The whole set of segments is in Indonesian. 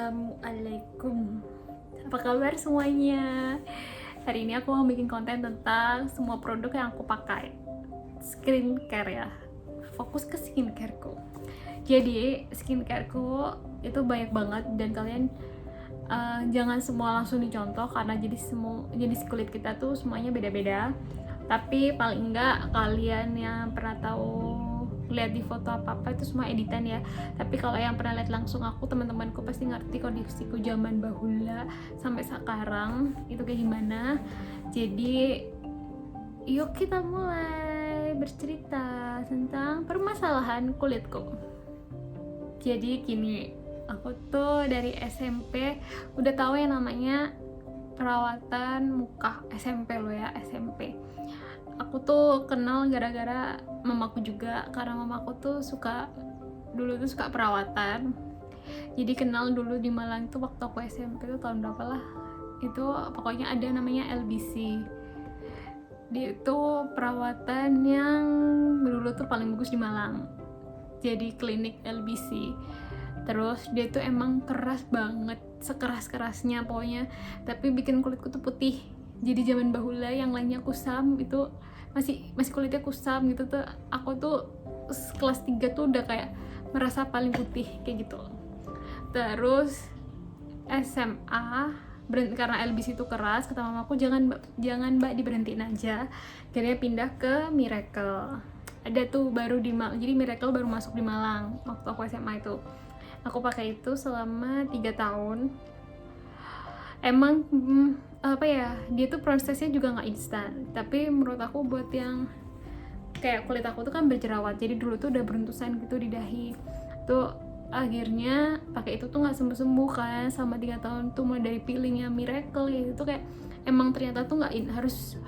Assalamualaikum. Apa kabar semuanya? Hari ini aku mau bikin konten tentang semua produk yang aku pakai. Skincare ya. Fokus ke skincareku. Jadi skincareku itu banyak banget dan kalian jangan semua langsung dicontoh karena jadi semua jenis kulit kita tuh semuanya beda-beda. Tapi paling enggak kalian yang pernah tahu lihat di foto apa-apa itu semua editan ya. Tapi kalau yang pernah lihat langsung aku, teman-temanku pasti ngerti kondisiku zaman bahula sampai sekarang itu kayak gimana. Jadi yuk kita mulai bercerita tentang permasalahan kulitku. Jadi gini, aku tuh dari SMP udah tahu yang namanya perawatan muka. SMP lo ya, SMP. Aku tuh kenal gara-gara mamaku juga, karena mamaku tuh dulu suka perawatan. Jadi kenal dulu di Malang tuh waktu aku SMP tuh tahun berapa lah, itu pokoknya ada namanya LBC. Dia itu perawatan yang dulu tuh paling bagus di Malang, jadi klinik LBC. Terus dia tuh emang keras banget, sekeras-kerasnya pokoknya, tapi bikin kulitku tuh putih. Jadi zaman bahula yang lainnya kusam, itu masih kulitnya kusam gitu tuh, aku tuh kelas 3 tuh udah kayak merasa paling putih kayak gitu. Terus SMA karena LBC itu keras, kata mamaku jangan mbak diberhentiin aja, akhirnya pindah ke Miracle. Ada tuh baru di Malang, jadi Miracle baru masuk di Malang waktu aku SMA itu. Aku pakai itu selama 3 tahun. Emang apa ya, dia tuh prosesnya juga nggak instan, tapi menurut aku buat yang kayak kulit aku tuh kan berjerawat, jadi dulu tuh udah beruntusan gitu di dahi tuh, akhirnya pakai itu tuh nggak sembuh kan selama 3 tahun tuh, mulai dari peelingnya Miracle ya, itu kayak emang ternyata tuh nggak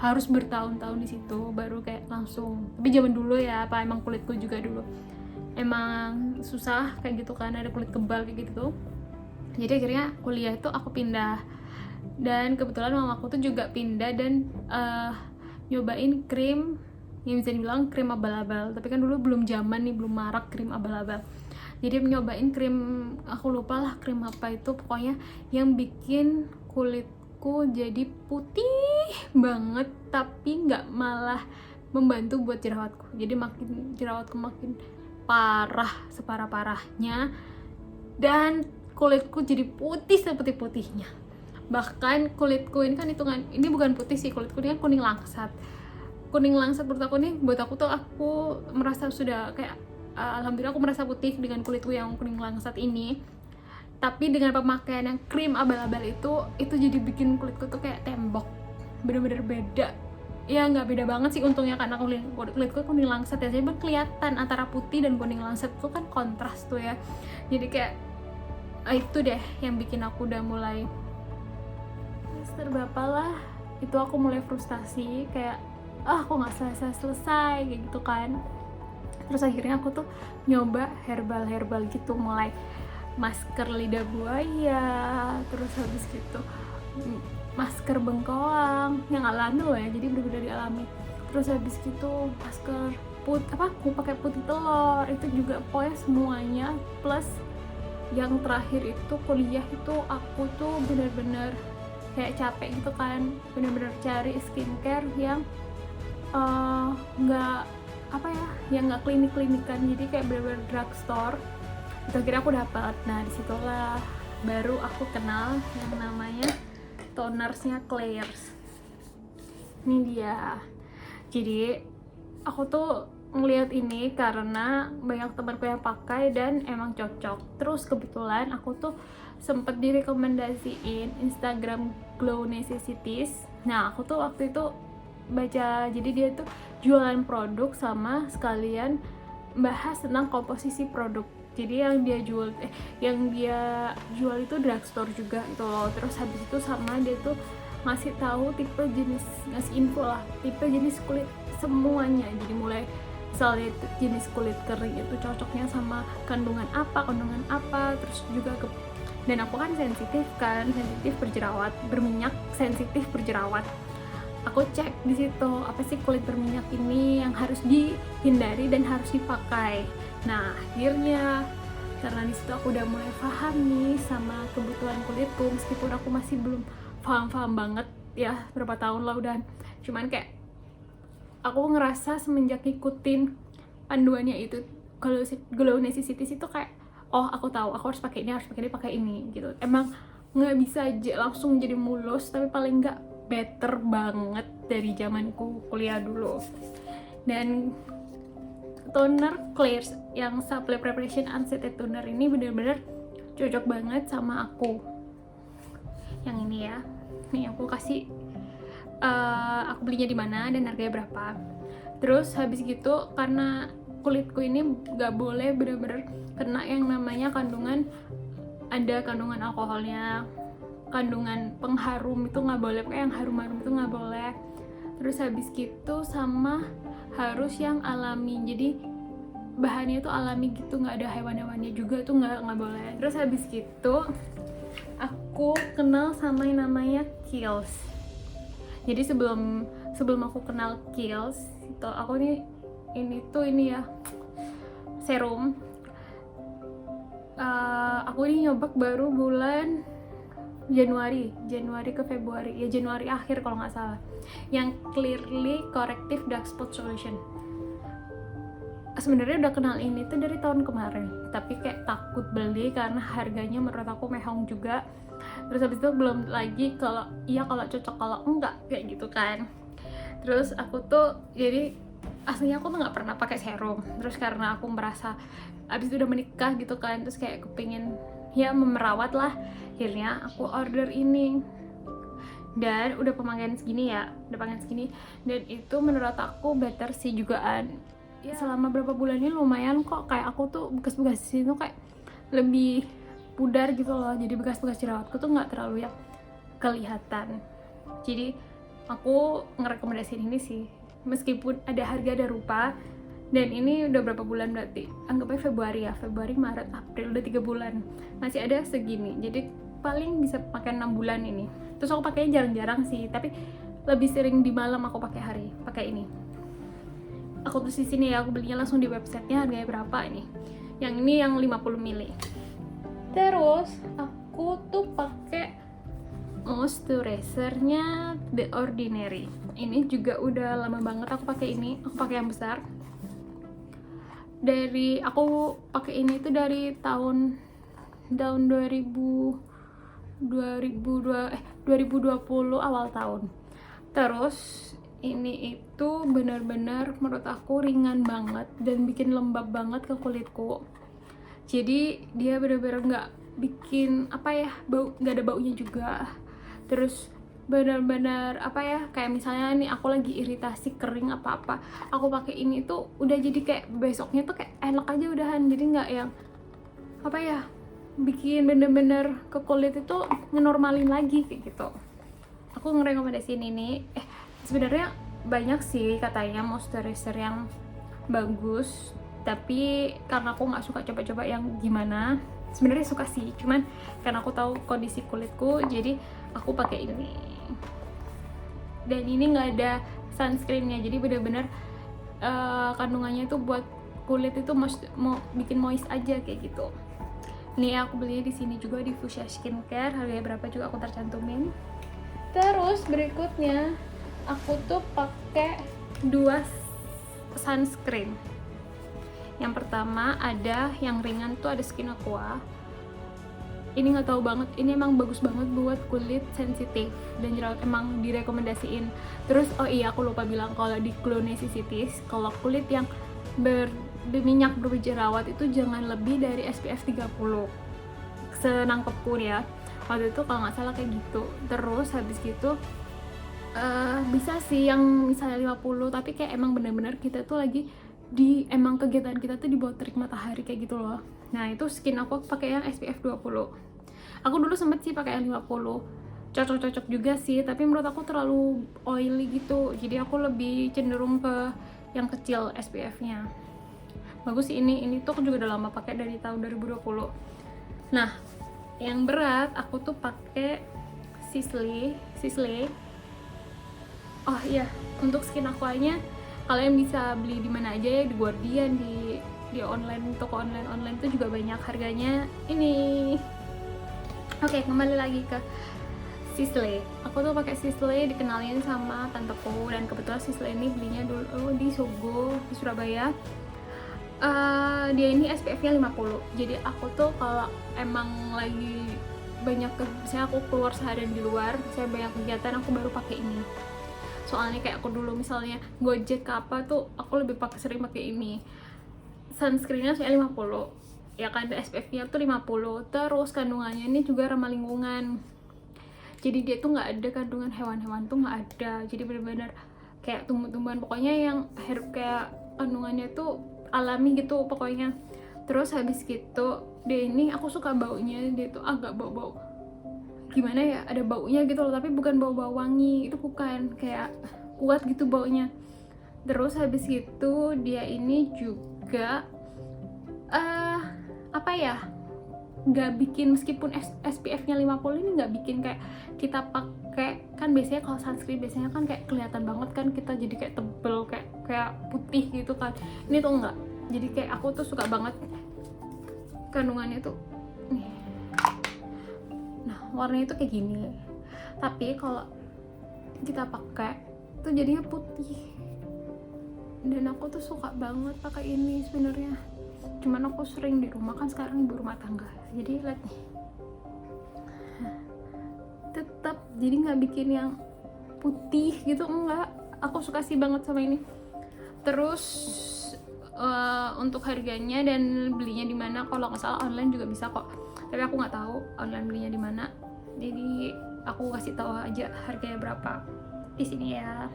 harus bertahun-tahun di situ baru kayak langsung. Tapi zaman dulu ya, apa emang kulitku juga dulu emang susah kayak gitu kan, ada kulit kebal kayak gitu tuh. Jadi akhirnya kuliah itu aku pindah, dan kebetulan mamaku tuh juga pindah dan nyobain krim yang bisa dibilang krim abal-abal, tapi kan dulu belum zaman nih, belum marak krim abal-abal. Jadi nyobain krim, aku lupa lah krim apa itu, pokoknya yang bikin kulitku jadi putih banget, tapi nggak malah membantu buat jerawatku. Jadi makin jerawatku makin parah, separah-parahnya, dan kulitku jadi putih seperti putihnya. Bahkan kulitku ini kan hitungan, ini bukan putih sih, kulitku ini kan kuning langsat. Kuning langsat menurut aku nih, buat aku tuh aku merasa sudah kayak alhamdulillah aku merasa putih dengan kulitku yang kuning langsat ini. Tapi dengan pemakaian yang krim abal-abal itu jadi bikin kulitku tuh kayak tembok, bener-bener beda. Ya nggak beda banget sih untungnya, karena kulitku kuning langsat ya, jadi kelihatan antara putih dan kuning langsat itu kan kontras tuh ya. Jadi kayak itu deh yang bikin aku udah mulai semester berapa lah itu aku mulai frustasi, kayak aku nggak selesai kayak gitu kan. Terus akhirnya aku tuh nyoba herbal gitu, mulai masker lidah buaya, terus habis gitu masker bengkoang yang alami loh ya, jadi bener-bener dialami. Terus habis gitu masker aku pakai putih telur, itu juga pokoknya semuanya. Plus yang terakhir itu kuliah itu aku tuh bener-bener kayak capek gitu kan, bener-bener cari skincare yang nggak yang nggak klinik-klinikan, jadi kayak bener-bener drugstore. Itu akhirnya aku dapat. Nah disitulah baru aku kenal yang namanya tonersnya Claire's. Ini dia. Jadi aku tuh ngeliat ini karena banyak temanku yang pakai dan emang cocok. Terus kebetulan aku tuh sempet direkomendasiin Instagram Glow Necessities. Nah aku tuh waktu itu baca, jadi dia tuh jualan produk sama sekalian bahas tentang komposisi produk. Jadi yang dia jual itu drugstore juga gitu loh. Terus habis itu sama dia tuh ngasih tahu ngasih info lah tipe jenis kulit semuanya. Jadi mulai misalnya jenis kulit kering itu cocoknya sama kandungan apa, terus juga dan aku kan sensitif berjerawat, berminyak, sensitif berjerawat. Aku cek di situ apa sih kulit berminyak ini yang harus dihindari dan harus dipakai. Nah akhirnya karena di situ aku udah mulai paham nih sama kebutuhan kulitku, meskipun aku masih belum paham banget ya, berapa tahun lah udah, cuman kayak aku ngerasa semenjak ngikutin panduannya itu, kalau Glow Necessities itu kayak, oh aku tahu aku harus pakai ini, pakai ini gitu. Emang nggak bisa aja langsung jadi mulus, tapi paling nggak better banget dari zamanku kuliah dulu. Dan toner Klairs yang Supple Preparation Unscented Toner ini bener-bener cocok banget sama aku. Yang ini ya, nih aku kasih aku belinya di mana dan harganya berapa. Terus habis gitu, karena kulitku ini nggak boleh bener-bener kena yang namanya kandungan, ada kandungan alkoholnya, kandungan pengharum itu nggak boleh, kayak yang harum-harum itu nggak boleh. Terus habis gitu sama harus yang alami, jadi bahannya itu alami gitu, nggak ada hewan-hewannya juga, itu nggak boleh. Terus habis gitu aku kenal sama yang namanya Kiehl's. Jadi sebelum aku kenal Kiehl's itu, aku ini ya serum, aku ini nyoba baru bulan Januari ke Februari ya, Januari akhir kalau nggak salah, yang Clearly Corrective Dark Spot Solution. Sebenarnya udah kenal ini tuh dari tahun kemarin, tapi kayak takut beli karena harganya menurut aku mehong juga. Terus habis itu belum lagi kalau cocok kalau enggak kayak gitu kan. Terus aku tuh jadi aslinya aku tuh nggak pernah pakai serum, terus karena aku merasa abis itu udah menikah gitu kan, terus kayak kepingin ya memerawat lah, akhirnya aku order ini. Dan udah pemakaian segini, dan itu menurut aku better sih jugaan ya. Selama berapa bulan ini lumayan kok, kayak aku tuh bekas-bekas di sini tuh kayak lebih pudar gitu loh, jadi bekas-bekas jerawatku tuh nggak terlalu yang kelihatan. Jadi aku ngerekomendasiin ini sih, meskipun ada harga ada rupa. Dan ini udah berapa bulan, berarti anggapnya Februari, Maret, April, udah 3 bulan masih ada segini, jadi paling bisa pakai 6 bulan ini. Terus aku pakainya jarang-jarang sih, tapi lebih sering di malam aku pakai ini. Aku tulis di sini ya, aku belinya langsung di websitenya, harganya berapa ini. Yang ini yang 50 ml. Terus aku tuh pakai moisturizer-nya The Ordinary. Ini juga udah lama banget aku pakai ini. Aku pakai yang besar. Aku pakai ini tuh dari tahun 2020 awal tahun. Terus ini itu benar-benar menurut aku ringan banget dan bikin lembab banget ke kulitku. Jadi dia benar-benar nggak bikin bau, nggak ada baunya juga. Terus benar-benar kayak misalnya nih aku lagi iritasi kering apa-apa, aku pakai ini tuh udah jadi kayak besoknya tuh kayak enak aja udahan. Jadi nggak yang bikin bener-bener ke kulit itu ngenormalin lagi kayak gitu. Aku ngerekomendasiin ini. Sebenarnya banyak sih katanya moisturizer yang bagus, tapi karena aku nggak suka coba-coba yang gimana. Sebenarnya suka sih, cuman karena aku tahu kondisi kulitku, jadi aku pakai ini. Dan ini nggak ada sunscreennya, jadi bener-bener kandungannya itu buat kulit itu mau bikin moist aja kayak gitu. Nih aku belinya di sini juga, di Fuchsia Skincare, harganya berapa juga aku tercantumin. Terus berikutnya aku tuh pakai 2 sunscreen. Yang pertama ada yang ringan tuh, ada Skin Aqua. Ini nggak tahu banget, ini emang bagus banget buat kulit sensitif dan jerawat, emang direkomendasiin. Terus aku lupa bilang, kalau di Glow Necessities, kalau kulit yang berminyak berjerawat itu jangan lebih dari SPF 30. Senangkepku ya, waktu itu kalau nggak salah kayak gitu. Terus habis gitu bisa sih yang misalnya 50, tapi kayak emang bener-bener kita tuh lagi emang kegiatan kita tuh di bawah terik matahari kayak gitu loh. Nah itu skin aku pakai yang SPF 20. Aku dulu sempet sih pakai yang 50, cocok-cocok juga sih, tapi menurut aku terlalu oily gitu, jadi aku lebih cenderung ke yang kecil SPF-nya. Bagus sih ini tuh aku juga udah lama pakai, dari tahun 2020. Nah yang berat aku tuh pakai Sisley. Oh iya, untuk Skin Aqua-nya kalian bisa beli di mana aja ya, di Guardian, di di online, toko online tuh juga banyak harganya ini. Oke, kembali lagi ke Sisley. Aku tuh pakai Sisley, dikenalin sama tanteku, dan kebetulan Sisley ini belinya dulu di Sogo di Surabaya. Dia ini SPF-nya 50. Jadi aku tuh kalau emang lagi banyak misalnya aku keluar seharian di luar, saya banyak kegiatan, aku baru pakai ini. Soalnya kayak aku dulu misalnya Gojek ke apa tuh aku lebih sering pakai ini. Sunscreen-nya 50. Ya kan, SPF-nya tuh 50. Terus kandungannya ini juga ramah lingkungan. Jadi dia tuh nggak ada kandungan hewan-hewan, tuh nggak ada. Jadi benar-benar kayak tumbuh-tumbuhan, pokoknya yang kayak kandungannya tuh alami gitu pokoknya. Terus habis gitu dia ini aku suka baunya, dia tuh agak bau-bau gimana ya, ada baunya gitu loh, tapi bukan bau-bau wangi, itu bukan, kayak kuat gitu baunya. Terus habis itu dia ini juga apa ya, nggak bikin, meskipun SPF-nya 50 ini nggak bikin kayak kita pakai, kan biasanya kalau sunscreen biasanya kan kayak kelihatan banget kan kita jadi kayak tebel, kayak putih gitu kan. Ini tuh enggak, jadi kayak aku tuh suka banget kandungannya tuh nih. Nah, warnanya tuh kayak gini, tapi kalau kita pakai tuh jadinya putih, dan aku tuh suka banget pakai ini sebenarnya. Cuman aku sering di rumah, kan sekarang ibu rumah tangga, jadi lihat nih, tetap jadi nggak bikin yang putih gitu, enggak. Aku suka sih banget sama ini. Terus untuk harganya dan belinya di mana, kalau nggak salah online juga bisa kok, tapi aku nggak tahu online belinya di mana, jadi aku kasih tahu aja harganya berapa di sini ya.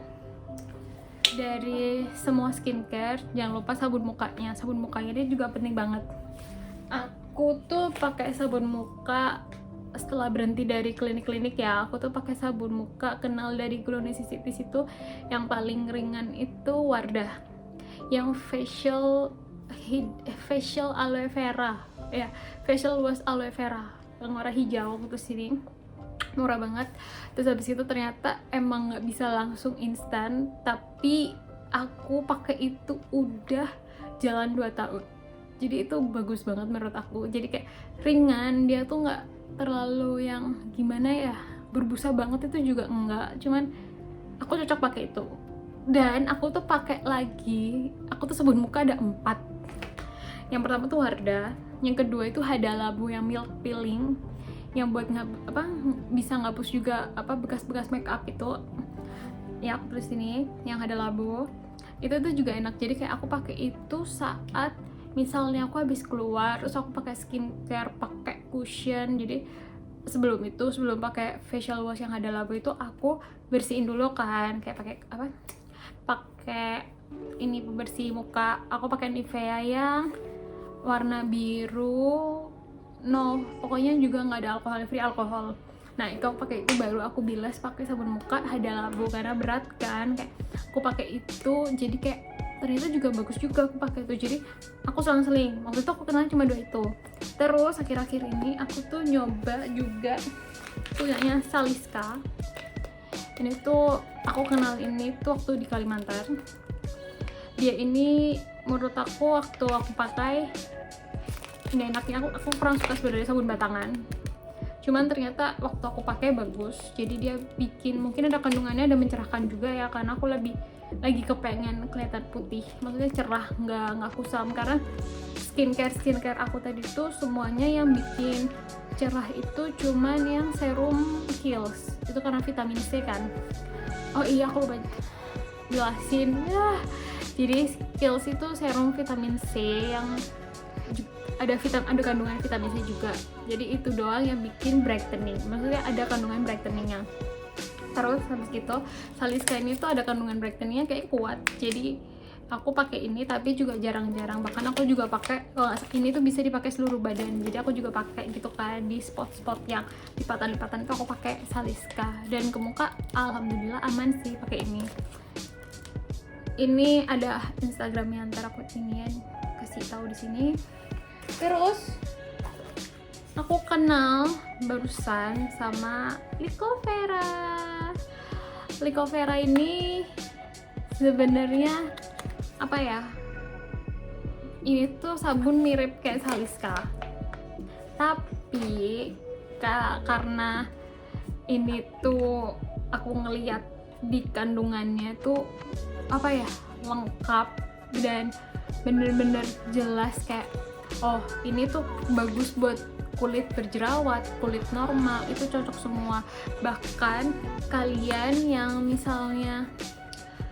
Dari semua skincare jangan lupa sabun mukanya. Sabun mukanya dia juga penting banget. Aku tuh pakai sabun muka setelah berhenti dari klinik-klinik ya. Aku tuh pakai sabun muka kenal dari Glow Necessities, itu yang paling ringan itu Wardah, yang facial aloe vera ya, facial wash aloe vera yang warna hijau gitu sini, murah banget. Terus habis itu ternyata emang nggak bisa langsung instan, tapi aku pakai itu udah jalan 2 tahun, jadi itu bagus banget menurut aku. Jadi kayak ringan, dia tuh nggak terlalu yang gimana ya, berbusa banget itu juga enggak, cuman aku cocok pakai itu. Dan aku tuh pakai lagi, aku tuh sabun muka ada 4. Yang pertama tuh Wardah, yang kedua itu Hada Labo yang milk peeling, yang buat bisa ngapus juga bekas-bekas make up itu. Ya, aku tulis ini yang Hada Labo. Itu tuh juga enak. Jadi kayak aku pakai itu saat misalnya aku habis keluar, terus aku pakai skincare, pakai cushion. Jadi sebelum pakai facial wash yang Hada Labo itu aku bersihin dulu kan, kayak pakai ini pembersih muka. Aku pakai Nivea yang warna biru, pokoknya juga nggak ada alkohol, free alkohol. Nah, itu aku pakai itu, baru aku bilas pakai sabun muka Hada Labo karena berat kan, kayak aku pakai itu, jadi kayak ternyata juga bagus juga aku pakai itu. Jadi aku selang-seling, waktu itu aku kenal cuma 2 itu. Terus akhir-akhir ini aku tuh nyoba juga punyanya Saliska. Ini tuh aku kenal ini tuh waktu di Kalimantan. Dia ini menurut aku waktu aku pakai nggak enaknya, aku kurang suka sebenarnya sabun batangan. Cuman ternyata waktu aku pakai bagus. Jadi dia bikin, mungkin ada kandungannya, ada mencerahkan juga ya, karena aku lagi kepengen kelihatan putih, maksudnya cerah, nggak kusam. Karena skincare aku tadi tuh semuanya yang bikin cerah itu cuman yang serum Kiehl's, itu karena vitamin C kan. Oh iya, aku lupa jelasin ya. Jadi Kiehl's itu serum vitamin C yang ada kandungan vitamin C juga. Jadi itu doang yang bikin brightening, maksudnya ada kandungan brightening-nya. Terus habis gitu Saliska ini tuh ada kandungan brightening-nya kayak kuat. Jadi aku pakai ini, tapi juga jarang-jarang. Bahkan aku juga pakai, kalau ini tuh bisa dipakai seluruh badan. Jadi aku juga pakai gitu kan, di spot-spot yang lipatan-lipatan itu aku pakai Saliska. Dan ke muka alhamdulillah aman sih pakai ini. Ini ada Instagramnya, ntar aku kasih tahu di sini. Terus aku kenal barusan sama Liko Vera ini sebenarnya apa ya, ini tuh sabun mirip kayak Saliska, tapi karena ini tuh aku ngeliat di kandungannya tuh apa ya, lengkap dan bener-bener jelas kayak oh ini tuh bagus buat kulit berjerawat, kulit normal, itu cocok semua. Bahkan kalian yang misalnya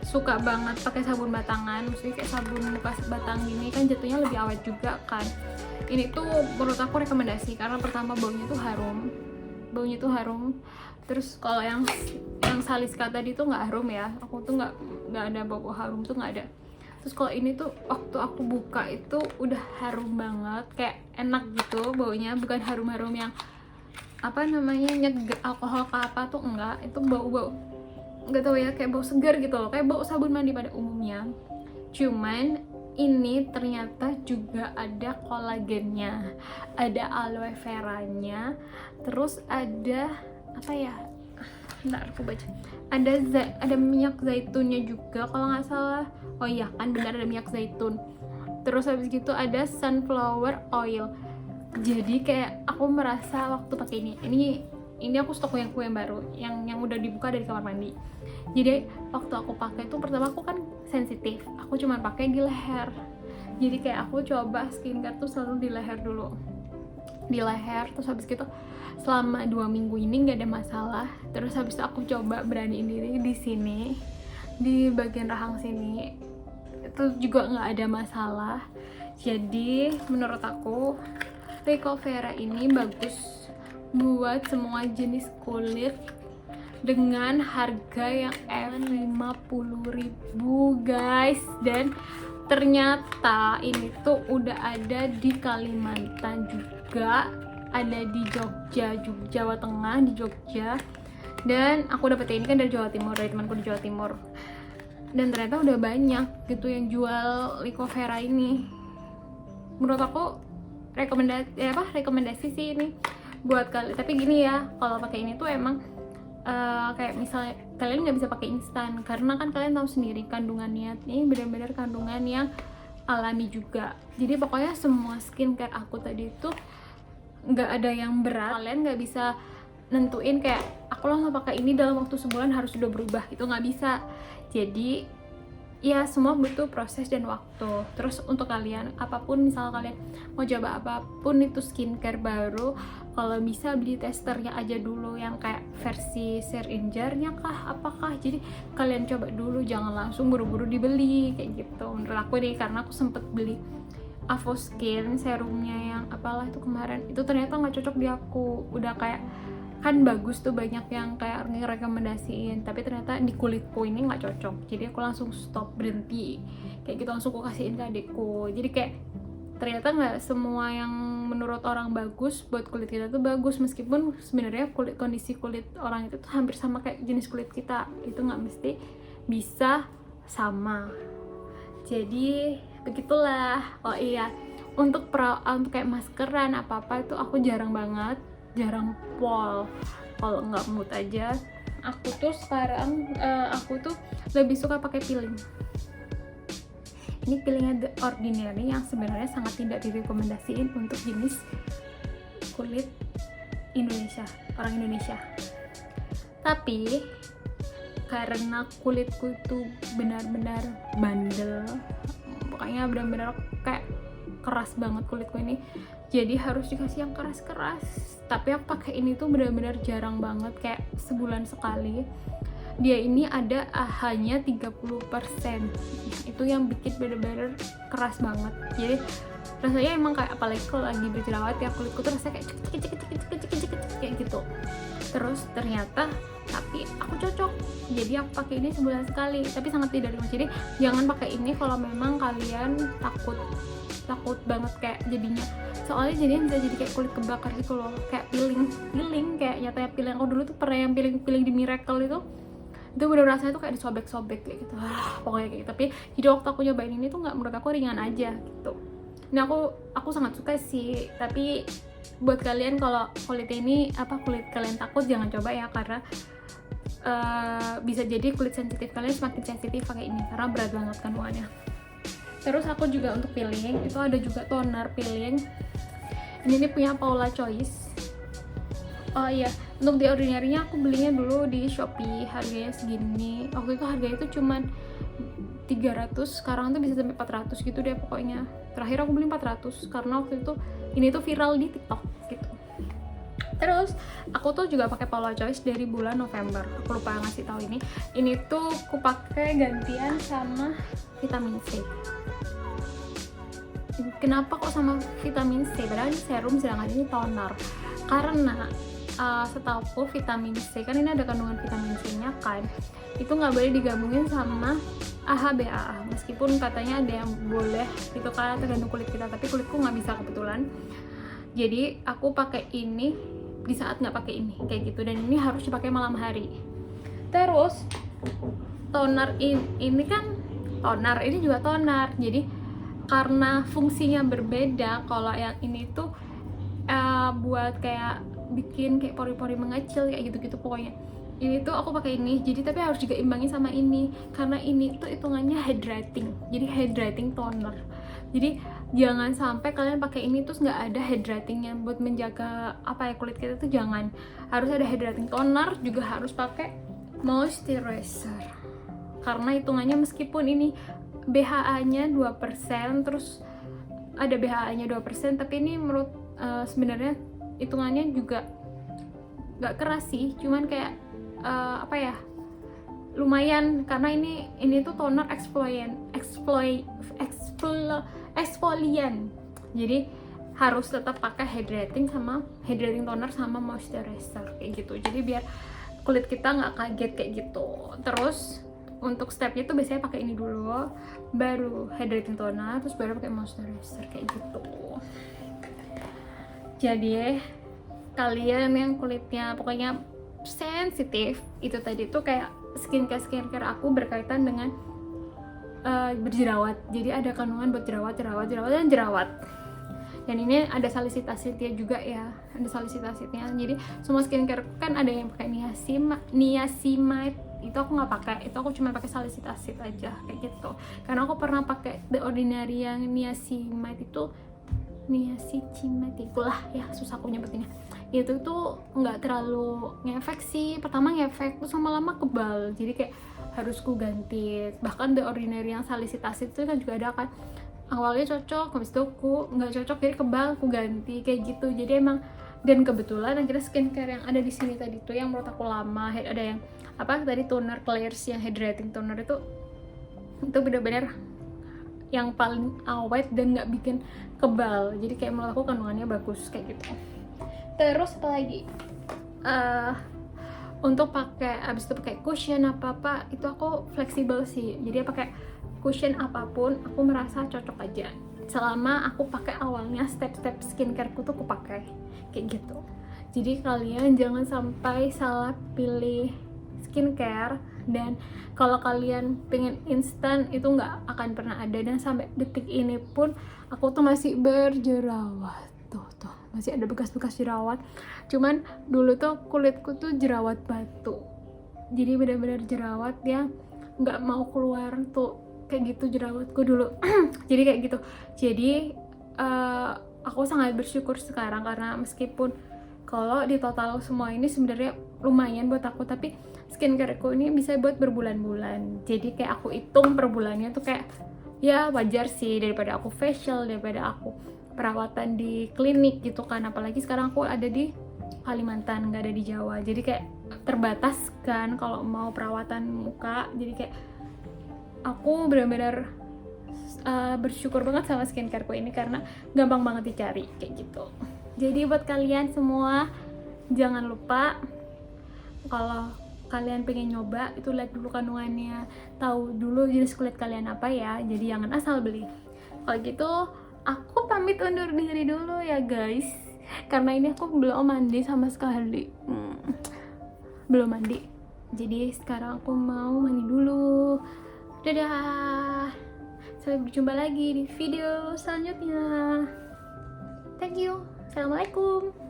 suka banget pakai sabun batangan, maksudnya kayak sabun muka batang gini kan jatuhnya lebih awet juga kan. Ini tuh menurut aku rekomendasi karena pertama baunya tuh harum. Terus kalau yang Saliska tadi tuh nggak harum ya, aku tuh nggak ada bau harum tuh, nggak ada. Terus kalau ini tuh waktu aku buka itu udah harum banget, kayak enak gitu baunya, bukan harum-harum yang apa namanya nyegah alkohol ke apa tuh, enggak. Itu bau nggak tahu ya, kayak bau segar gitu loh, kayak bau sabun mandi pada umumnya. Cuman ini ternyata juga ada kolagennya, ada aloe veranya, terus ada apa ya, bentar aku baca, ada minyak zaitunnya juga kalau nggak salah. Oh iya kan benar, ada minyak zaitun. Terus habis gitu ada sunflower oil. Jadi kayak aku merasa waktu pakai ini aku stok yang baru, yang udah dibuka dari kamar mandi. Jadi waktu aku pakai tuh pertama aku kan sensitif, aku cuma pakai di leher. Jadi kayak aku coba skincare tuh selalu di leher dulu, di leher. Terus habis gitu selama 2 minggu ini nggak ada masalah. Terus habis itu aku coba beraniin diri di sini, di bagian rahang sini, itu juga nggak ada masalah. Jadi menurut aku Ricovera ini bagus buat semua jenis kulit dengan harga yang 50.000 guys. Dan ternyata ini tuh udah ada di Kalimantan juga, ada di Jogja, Jawa Tengah, di Jogja. Dan aku dapet ini kan dari Jawa Timur, dari temanku di Jawa Timur. Dan ternyata udah banyak gitu yang jual Ricovera ini. Menurut aku rekomendasi sih ini buat kalian. Tapi gini ya, kalau pakai ini tuh emang kayak misalnya kalian nggak bisa pakai instan karena kan kalian tahu sendiri kandungannya ini benar-benar kandungan yang alami juga. Jadi pokoknya semua skincare aku tadi itu nggak ada yang berat. Kalian nggak bisa nentuin kayak aku langsung pakai ini dalam waktu sebulan harus udah berubah, itu nggak bisa. Jadi ya semua butuh proses dan waktu. Terus untuk kalian apapun, misal kalian mau coba apapun itu skincare baru, kalau bisa beli testernya aja dulu, yang kayak versi share in jar-nya kah apakah. Jadi kalian coba dulu, jangan langsung buru-buru dibeli kayak gitu menurut aku nih. Karena aku sempet beli Avoskin serumnya yang apalah itu kemarin, itu ternyata nggak cocok di aku. Udah kayak kan bagus tuh, banyak yang kayak ngerekomendasiin, tapi ternyata di kulitku ini nggak cocok. Jadi aku langsung stop, berhenti kayak gitu, langsung aku kasihin ke adikku. Jadi kayak ternyata nggak semua yang menurut orang bagus buat kulit kita tuh bagus, meskipun sebenarnya kondisi kulit orang itu tuh hampir sama kayak jenis kulit kita, itu nggak mesti bisa sama. Jadi begitulah. Oh iya, untuk kayak maskeran apa-apa itu aku jarang pol. Kalau nggak mood aja, aku tuh sekarang aku tuh lebih suka pakai peeling. Ini peelingnya The Ordinary yang sebenarnya sangat tidak direkomendasiin untuk jenis kulit Indonesia, orang Indonesia. Tapi karena kulitku itu benar-benar bandel, pokoknya benar-benar kayak keras banget kulitku ini, jadi harus dikasih yang keras-keras. Tapi aku pakai ini tuh benar-benar jarang banget, kayak sebulan sekali. Dia ini ada hanya 30%, itu yang bikin benar-benar keras banget. Jadi rasanya emang kayak, apalagi kalau lagi berjerawat ya, kulitku tuh rasanya kayak cek kayak gitu. Terus ternyata tapi aku cocok, jadi aku pakai ini sebulan sekali, tapi sangat tidak rekomendasi. Jadi jangan pakai ini kalau memang kalian takut banget kayak jadinya, soalnya jadinya bisa jadi kayak kulit kebakar gitu loh, kayak peeling kayak nyatanya peeling. Aku dulu tuh pernah yang peeling di Miracle itu bener rasanya tuh kayak disobek-sobek kayak gitu, pokoknya kayak gitu. Tapi jadi waktu aku nyobain ini tuh nggak, menurut aku ringan aja gitu. Ini aku sangat suka sih. Tapi buat kalian kalau kulit kalian takut, jangan coba ya, karena bisa jadi kulit sensitif kalian semakin sensitif pakai ini, karena berat banget kandungannya. Terus aku juga untuk peeling itu ada juga toner peeling. Ini punya Paula Choice. Oh iya, untuk The Ordinary-nya aku belinya dulu di Shopee, harganya segini. Waktu itu harganya itu cuman 300, sekarang tuh bisa sampai 400 gitu deh pokoknya. Terakhir aku beli 400 karena waktu itu ini tuh viral di TikTok gitu. Terus aku tuh juga pakai Paula Choice dari bulan November. Aku lupa ngasih tahu ini. Ini tuh aku pakai gantian sama vitamin C. Kenapa kok sama vitamin C? Padahal ini serum sedangkan ini toner. Karena setahu vitamin C kan ini ada kandungan vitamin C-nya kan. Itu nggak boleh digabungin sama AHA/BHA. Meskipun katanya ada yang boleh itu kan tergantung kulit kita, tapi kulitku nggak bisa kebetulan. Jadi aku pakai ini di saat nggak pakai ini kayak gitu, dan ini harus dipakai malam hari. Terus toner ini kan toner, ini juga toner. Jadi karena fungsinya berbeda, kalau yang ini tuh buat kayak bikin kayak pori-pori mengecil kayak gitu-gitu pokoknya. Ini tuh aku pakai ini, jadi tapi harus juga imbangi sama ini karena ini tuh hitungannya hydrating, jadi hydrating toner. Jadi jangan sampai kalian pakai ini terus nggak ada hydratingnya buat menjaga apa ya kulit kita tuh, jangan. Harus ada hydrating toner, juga harus pakai moisturizer karena hitungannya meskipun ini BHA-nya 2%, terus ada BHA-nya 2%, tapi ini menurut sebenarnya hitungannya juga nggak keras sih, cuman kayak apa ya, lumayan karena ini tuh toner exfoliant. Jadi harus tetap pakai hydrating toner sama moisturizer kayak gitu. Jadi biar kulit kita nggak kaget kayak gitu. Terus untuk stepnya tuh biasanya pakai ini dulu, baru hydrating toner, terus baru pakai moisturizer kayak gitu. Jadi kalian yang kulitnya pokoknya sensitif, itu tadi tuh kayak skincare aku berkaitan dengan berjerawat. Jadi ada kandungan buat jerawat dan jerawat. Dan ini ada salicylic acidnya juga ya, ada salicylic acidnya. Jadi semua skincare kan ada yang pakai niacinamide, itu aku nggak pakai, itu aku cuma pakai salicylic acid aja kayak gitu. Karena aku pernah pakai The Ordinary yang niacinamide itu itulah ya, susah aku nyebutinnya. Itu tuh nggak terlalu ngefek sih, pertama ngefek terus lama-lama kebal, jadi kayak harus ku ganti. Bahkan The Ordinary yang salicylic acid itu kan juga ada kan, awalnya cocok, habis itu aku nggak cocok jadi kebal, aku ganti kayak gitu. Jadi emang, dan kebetulan akhirnya skincare yang ada di sini tadi tuh yang menurut aku lama, ada yang apa tadi toner Claire's yang hydrating toner itu benar-benar yang paling awet dan nggak bikin kebal. Jadi kayak menurut aku kandungannya bagus kayak gitu. Terus apa lagi? Untuk pakai abis itu pakai cushion apa itu aku fleksibel sih. Jadi pakai cushion apapun aku merasa cocok aja, selama aku pakai awalnya step-step skincareku tuh aku pakai kayak gitu. Jadi kalian jangan sampai salah pilih skincare, dan kalau kalian pengen instan itu nggak akan pernah ada. Dan sampai detik ini pun aku tuh masih berjerawat, tuh masih ada bekas-bekas jerawat. Cuman dulu tuh kulitku tuh jerawat batu, jadi benar-benar jerawat yang nggak mau keluar tuh kayak gitu jerawatku dulu. Jadi kayak gitu. Jadi aku sangat bersyukur sekarang, karena meskipun kalau di total semua ini sebenarnya lumayan buat aku, tapi skincareku ini bisa buat berbulan-bulan. Jadi kayak aku hitung per bulannya tuh kayak ya wajar sih, daripada aku facial, daripada aku perawatan di klinik gitu kan. Apalagi sekarang aku ada di Kalimantan, nggak ada di Jawa, jadi kayak terbatas kan kalau mau perawatan muka. Jadi kayak aku benar-benar bersyukur banget sama skincareku ini karena gampang banget dicari kayak gitu. Jadi buat kalian semua, jangan lupa kalau kalian pengen nyoba itu lihat dulu kandungannya, tahu dulu jenis kulit kalian apa ya, jadi jangan asal beli. Kalau gitu aku pamit undur diri dulu ya guys, karena ini aku belum mandi sama sekali. Belum mandi, jadi sekarang aku mau mandi dulu. Dadah, sampai berjumpa lagi di video selanjutnya. Thank you, assalamualaikum.